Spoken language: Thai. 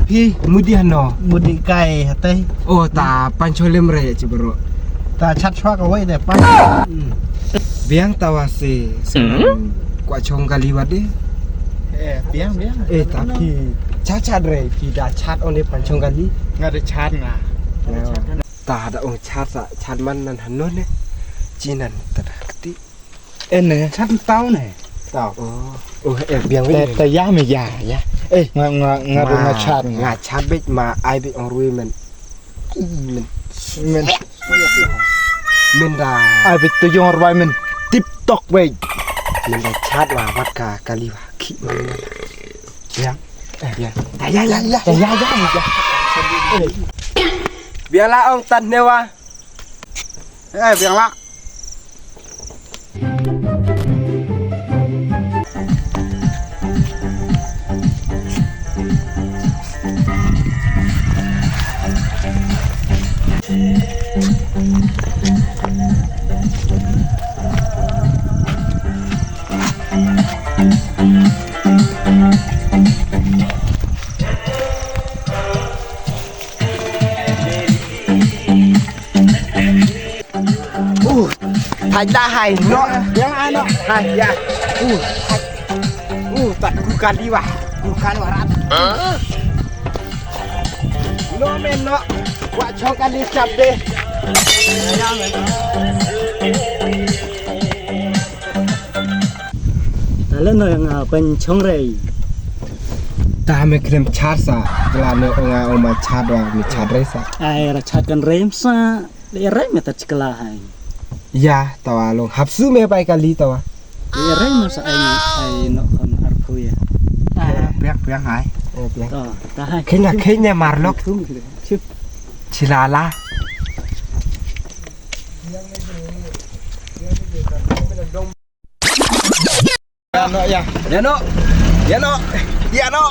พี่มุดิฮันนอ Budi kai hati. โอ้ตาปันโชเลมเรจิบโร Ta chat swak away deh pak. เบียงตาวาเซกว่าชงกาลีวัดดิ Biang. เอตาพี่ชาเรพี่ดาชาดออนเดปันชงกาลี Nggak ada chat nggak. ตาดาองชาสะชาดมันนันหันโนเนจีนันตะกติ Ini chat tahu nih. Tahu. โอ้เบียงไว้ Te ya me ya. Nggak chat งาชาเบกมาไอเบกอรุยมันมันดา Ai betu yang orbai men TikTok wei. มันดาชาดว่าวัดกาลีวาขี้มัน Biang. เบียง Ya. เบียงละองตันเนวะ Biang lah. Hai dah hai no Biang ano. hai ya hai tak ku kali wah ku kan warat no men no wa chong kali cap deh Lalu yang pencong rei. ตาไม่เคลมชาร์สะเวลาเนื้องาออกมาชาร์ว่ามีชาร์ไรสะ Ai chat kan rem sa. Rem meta ceklah hai. ยาตาวาลงหับซื้อเมไปกาลีตาวา Rem sa ai no kon arpu ya. Biang hai. เปีย To, ta hai. เคเนี่ยมาร์ล็อก Chip. ชิลาลา Ano ya? ya no